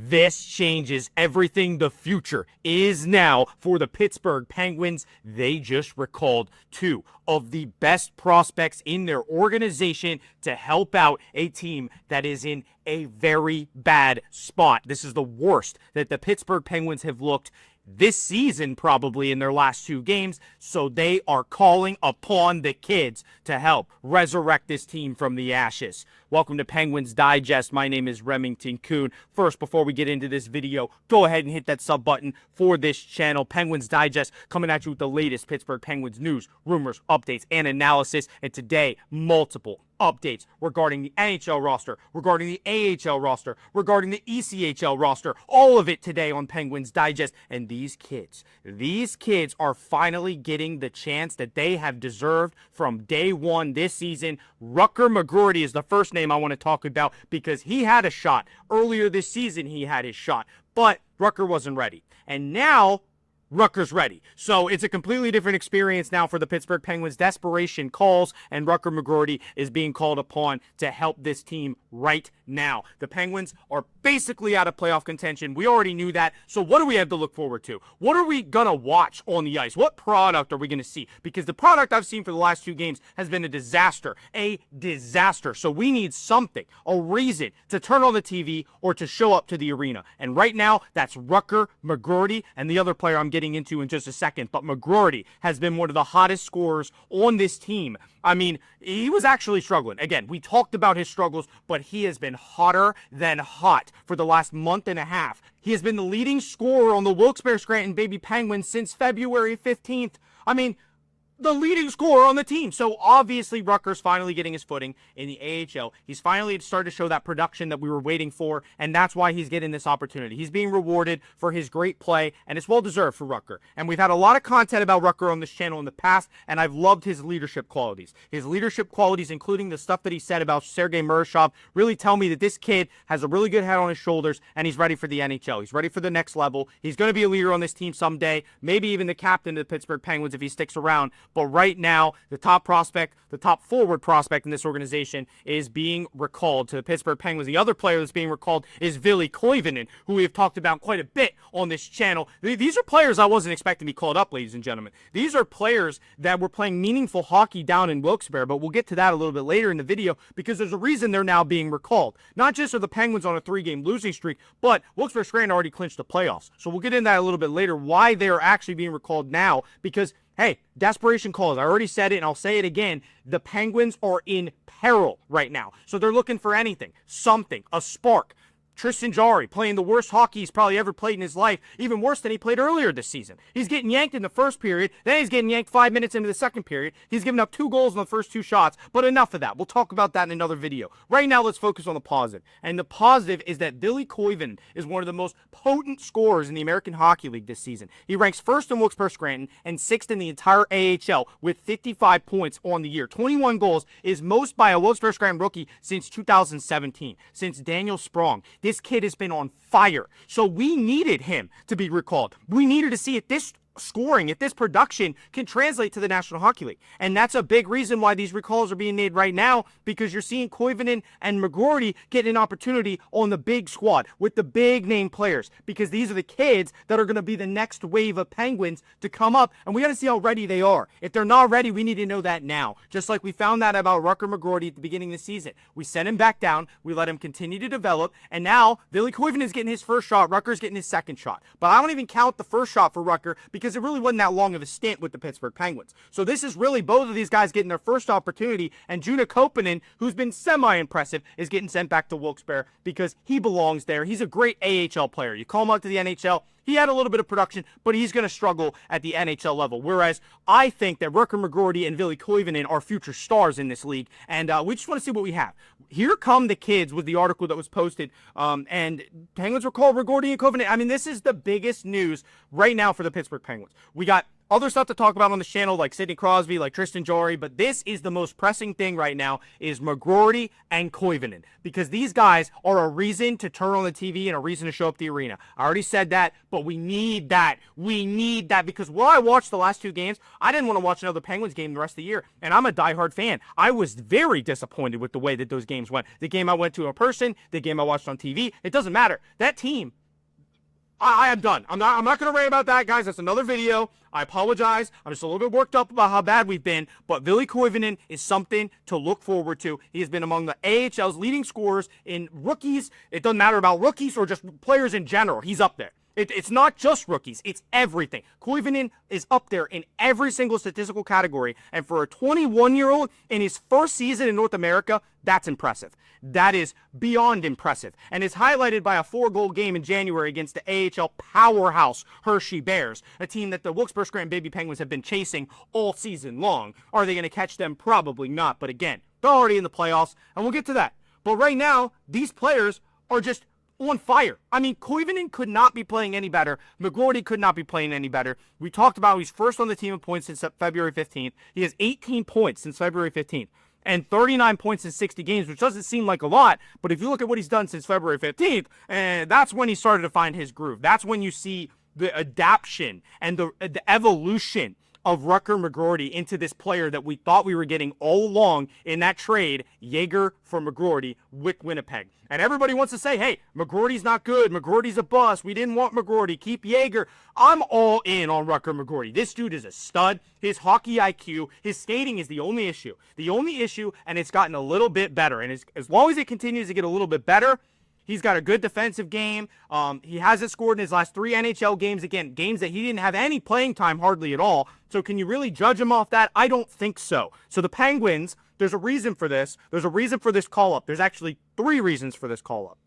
This changes everything. The future is now for the Pittsburgh Penguins. They just recalled two of the best prospects in their organization to help out a team that is in a very bad spot. This is the worst that the Pittsburgh Penguins have looked this season, probably in their last two games, so they are calling upon the kids to help resurrect this team from the ashes. Welcome to Penguins Digest. My name is Remington Kuhn. First, before we get into this video, go ahead and hit that sub button for this channel. Penguins Digest coming at you with the latest Pittsburgh Penguins news, rumors, updates, and analysis. And today, multiple updates regarding the NHL roster, regarding the AHL roster, regarding the ECHL roster, all of it today on Penguins Digest. And these kids are finally getting the chance that they have deserved from day one this season. Rutger McGroarty is the first name I want to talk about because he had a shot. Earlier this season, he had his shot, but Rutger wasn't ready. And now Rutger's ready. So it's a completely different experience now for the Pittsburgh Penguins. Desperation calls, and Rutger McGroarty is being called upon to help this team right now. The Penguins are basically out of playoff contention. We already knew that. So what do we have to look forward to? What are we going to watch on the ice? What product are we going to see? Because the product I've seen for the last two games has been a disaster. A disaster. So we need something, a reason to turn on the TV or to show up to the arena. And right now, that's Rutger McGroarty and the other player I'm getting into in just a second. But McGroarty has been one of the hottest scorers on this team. I mean, he was actually struggling. Again, we talked about his struggles, but he has been hotter than hot for the last month and a half. He has been the leading scorer on the Wilkes Barre Scranton Baby Penguins since February 15th. I mean, the leading scorer on the team. So obviously Rutger's finally getting his footing in the AHL. He's finally started to show that production that we were waiting for, and that's why he's getting this opportunity. He's being rewarded for his great play, and it's well-deserved for Rutger. And we've had a lot of content about Rutger on this channel in the past, and I've loved his leadership qualities. His leadership qualities, including the stuff that he said about Sergei Murashov, really tell me that this kid has a really good head on his shoulders, and he's ready for the NHL. He's ready for the next level. He's going to be a leader on this team someday, maybe even the captain of the Pittsburgh Penguins if he sticks around. But right now, the top prospect, the top forward prospect in this organization is being recalled to the Pittsburgh Penguins. The other player that's being recalled is Evgeni Malkin, who we have talked about quite a bit on this channel. These are players I wasn't expecting to be called up, ladies and gentlemen. These are players that were playing meaningful hockey down in Wilkes Barre, but we'll get to that a little bit later in the video because there's a reason they're now being recalled. Not just are the Penguins on a 3-game losing streak, but Wilkes Barre Scranton already clinched the playoffs. So we'll get into that a little bit later, why they're actually being recalled now, because hey, desperation calls. I already said it, and I'll say it again. The Penguins are in peril right now. So they're looking for anything, something, a spark. Tristan Jarry playing the worst hockey he's probably ever played in his life, even worse than he played earlier this season. He's getting yanked in the first period, then he's getting yanked 5 minutes into the second period. He's given up 2 goals in the first 2 shots, but enough of that. We'll talk about that in another video. Right now, let's focus on the positive. And the positive is that Evgeni Malkin is one of the most potent scorers in the American Hockey League this season. He ranks 1st in Wilkes Barre Scranton and 6th in the entire AHL with 55 points on the year. 21 goals is most by a Wilkes Barre Scranton rookie since 2017, since Daniel Sprong. This kid has been on fire. So we needed him to be recalled. We needed to see if this scoring, if this production can translate to the National Hockey League. And that's a big reason why these recalls are being made right now, because you're seeing Koivunen and McGroarty get an opportunity on the big squad with the big name players, because these are the kids that are going to be the next wave of Penguins to come up, and we got to see how ready they are. If they're not ready, we need to know that now. Just like we found that about Rutger McGroarty at the beginning of the season. We sent him back down, we let him continue to develop, and now Evgeni Malkin is getting his first shot, Rutger's getting his second shot. But I don't even count the first shot for Rutger because it really wasn't that long of a stint with the Pittsburgh Penguins. So this is really both of these guys getting their first opportunity, and Juna Koppanen, who's been semi-impressive, is getting sent back to Wilkes Barre because he belongs there. He's a great AHL player. You call him up to the NHL, he had a little bit of production, but he's going to struggle at the NHL level. Whereas I think that Rutger McGroarty and Evgeni Malkin are future stars in this league, and we just want to see what we have. Here come the kids with the article that was posted, and Penguins recall McGroarty and Koivunen. I mean, this is the biggest news right now for the Pittsburgh Penguins. We got other stuff to talk about on the channel, like Sidney Crosby, like Tristan Jarry, but this is the most pressing thing right now, is McGroarty and Koivunen, because these guys are a reason to turn on the TV and a reason to show up the arena. I already said that, but we need that. We need that, because while I watched the last two games, I didn't want to watch another Penguins game the rest of the year, and I'm a diehard fan. I was very disappointed with the way that those games went. The game I went to in person, the game I watched on TV, it doesn't matter. That team I am done. I'm not going to rant about that, guys. That's another video. I apologize. I'm just a little bit worked up about how bad we've been. But Ville Koivunen is something to look forward to. He has been among the AHL's leading scorers in rookies. It doesn't matter about rookies or just players in general. He's up there. It's not just rookies. It's everything. Koivunen is up there in every single statistical category. And for a 21-year-old in his first season in North America, that's impressive. That is beyond impressive. And is highlighted by a 4-goal game in January against the AHL powerhouse Hershey Bears, a team that the Wilkes Barre Scranton Baby Penguins have been chasing all season long. Are they going to catch them? Probably not. But again, they're already in the playoffs, and we'll get to that. But right now, these players are just on fire. I mean, Koivunen could not be playing any better. McGroarty could not be playing any better. We talked about he's first on the team in points since February 15th. He has 18 points since February 15th and 39 points in 60 games, which doesn't seem like a lot, but if you look at what he's done since February 15th, that's when he started to find his groove. That's when you see the adaptation and the evolution of Rutger McGroarty into this player that we thought we were getting all along in that trade, Jaeger for McGroarty with Winnipeg. And everybody wants to say, hey, McGroarty's not good. McGroarty's a bust. We didn't want McGroarty. Keep Jaeger. I'm all in on Rutger McGroarty. This dude is a stud. His hockey IQ, his skating is the only issue. The only issue, and it's gotten a little bit better. And as long as it continues to get a little bit better, he's got a good defensive game. He hasn't scored in his last 3 NHL games. Again, games that he didn't have any playing time hardly at all. So can you really judge him off that? I don't think so. So the Penguins, there's a reason for this. There's a reason for this call-up. There's actually 3 reasons for this call-up.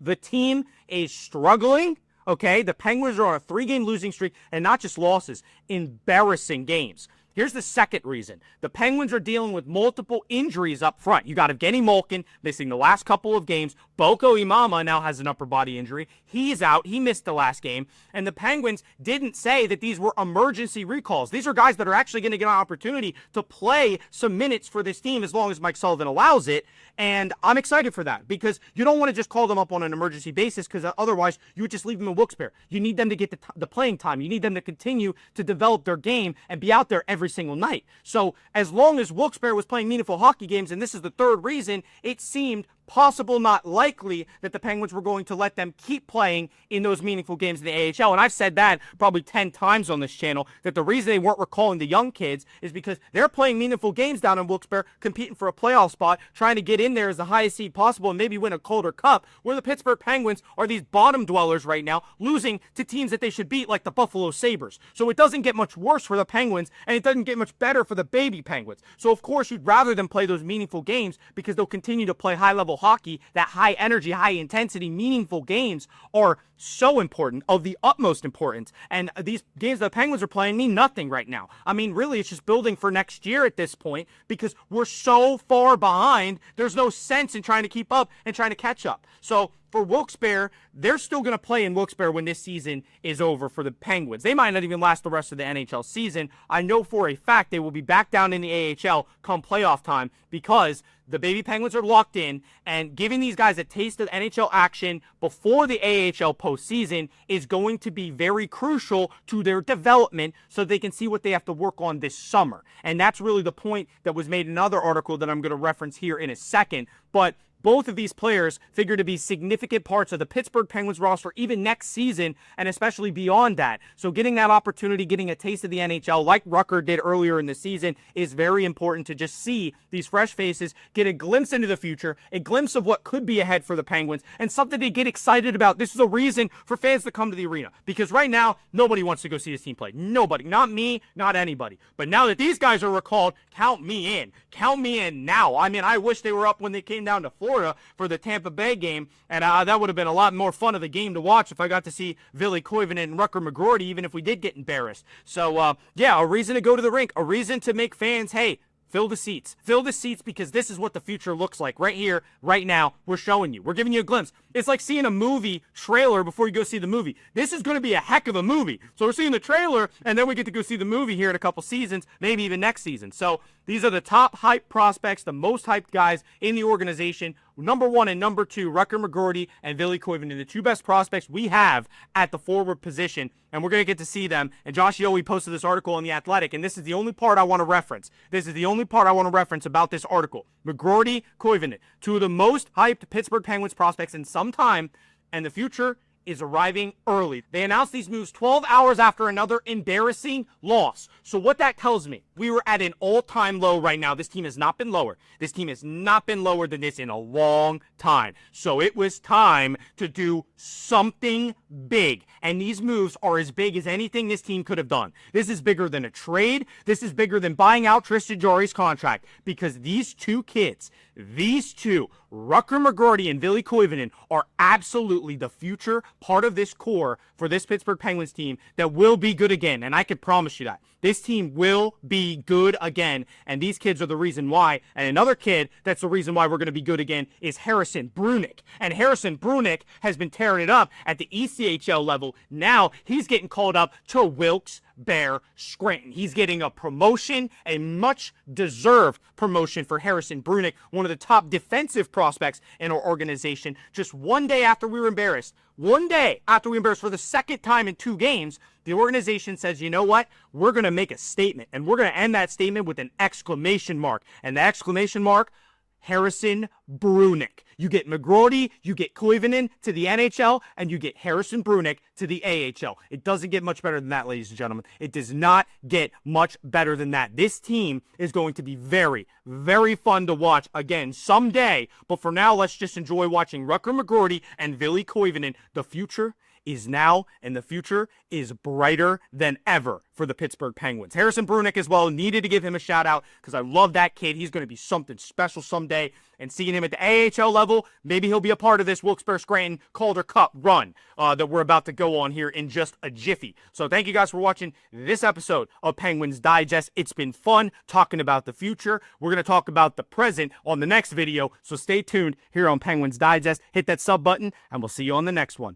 The team is struggling. Okay, the Penguins are on a 3-game losing streak, and not just losses, embarrassing games. Here's the second reason. The Penguins are dealing with multiple injuries up front. You got Evgeni Malkin missing the last couple of games. Boko Imama now has an upper body injury. He's out. He missed the last game. And the Penguins didn't say that these were emergency recalls. These are guys that are actually going to get an opportunity to play some minutes for this team as long as Mike Sullivan allows it. And I'm excited for that because you don't want to just call them up on an emergency basis because otherwise you would just leave them in Wilkes-Barre. You need them to get the playing time. You need them to continue to develop their game and be out there every single night. So as long as Wilkes-Barre was playing meaningful hockey games, and this is the third reason, it seemed possible, not likely, that the Penguins were going to let them keep playing in those meaningful games in the AHL. And I've said that probably 10 times on this channel, that the reason they weren't recalling the young kids is because they're playing meaningful games down in Wilkes-Barre, competing for a playoff spot, trying to get in there as the highest seed possible and maybe win a Calder Cup, where the Pittsburgh Penguins are these bottom dwellers right now, losing to teams that they should beat like the Buffalo Sabres. So it doesn't get much worse for the Penguins, and it doesn't get much better for the baby Penguins. So of course you'd rather them play those meaningful games because they'll continue to play high-level hockey. That high energy, high intensity, meaningful games are so important, of the utmost importance. And these games the Penguins are playing mean nothing right now. I mean, really, it's just building for next year at this point because we're so far behind. There's no sense in trying to keep up and trying to catch up. So for Wilkes-Barre, they're still going to play in Wilkes-Barre when this season is over for the Penguins. They might not even last the rest of the NHL season. I know for a fact they will be back down in the AHL come playoff time because the baby Penguins are locked in, and giving these guys a taste of NHL action before the AHL postseason is going to be very crucial to their development so they can see what they have to work on this summer. And that's really the point that was made in another article that I'm going to reference here in a second. But both of these players figure to be significant parts of the Pittsburgh Penguins roster even next season and especially beyond that. So getting that opportunity, getting a taste of the NHL like Rutger did earlier in the season is very important to just see these fresh faces, get a glimpse into the future, a glimpse of what could be ahead for the Penguins, and something to get excited about. This is a reason for fans to come to the arena because right now, nobody wants to go see this team play. Nobody. Not me, not anybody. But now that these guys are recalled, count me in. Count me in now. I mean, I wish they were up when they came down to Florida for the Tampa Bay game, and that would have been a lot more fun of a game to watch if I got to see Ville Koivunen and Rutger McGroarty, even if we did get embarrassed. So, yeah, a reason to go to the rink, a reason to make fans, hey, fill the seats. Fill the seats because this is what the future looks like right here, right now. We're showing you. We're giving you a glimpse. It's like seeing a movie trailer before you go see the movie. This is going to be a heck of a movie. So we're seeing the trailer, and then we get to go see the movie here in a couple seasons, maybe even next season. So these are the top hyped prospects, the most hyped guys in the organization. Number 1 and number 2, Rutger McGroarty and Ville Koivunen, the 2 best prospects we have at the forward position, and we're going to get to see them. And Josh Yohe posted this article on The Athletic, and this is the only part I want to reference. This is the only part I want to reference about this article. McGroarty, Koivunen, 2 of the most hyped Pittsburgh Penguins prospects in some time, and the future is arriving early. They announced these moves 12 hours after another embarrassing loss. So what that tells me, we were at an all-time low right now. This team has not been lower. This team has not been lower than this in a long time. So it was time to do something big. And these moves are as big as anything this team could have done. This is bigger than a trade. This is bigger than buying out Tristan Jarry's contract, because these two kids, these two, Rutger McGroarty and Ville Koivunen, are absolutely the future part of this core for this Pittsburgh Penguins team that will be good again. And I can promise you that. This team will be good again, and these kids are the reason why. And another kid that's the reason why we're going to be good again is Harrison Brunicke. And Harrison Brunicke has been tearing it up at the ECHL level. Now he's getting called up to Wilkes Barre Scranton. He's getting a promotion, a much-deserved promotion for Harrison Brunicke, one of the top defensive prospects in our organization. Just one day after we were embarrassed, for the second time in 2 games, the organization says, you know what? We're going to make a statement, and we're going to end that statement with an exclamation mark. And the exclamation mark, Harrison Brunicke. You get McGroarty, you get Koivunen to the NHL, and you get Harrison Brunicke to the AHL. It doesn't get much better than that, ladies and gentlemen. It does not get much better than that. This team is going to be very, very fun to watch again someday. But for now, let's just enjoy watching Rutger McGroarty and Ville Koivunen. The future is now, and the future is brighter than ever for the Pittsburgh Penguins. Harrison Brunicke as well, needed to give him a shout out because I love that kid. He's going to be something special someday, and seeing him at the AHL level, maybe he'll be a part of this Wilkes Barre Scranton Calder Cup run that we're about to go on here in just a jiffy. So thank you guys for watching this episode of Penguins Digest. It's been fun talking about the future. We're going to talk about the present on the next video, so stay tuned here on Penguins Digest. Hit that sub button, and we'll see you on the next one.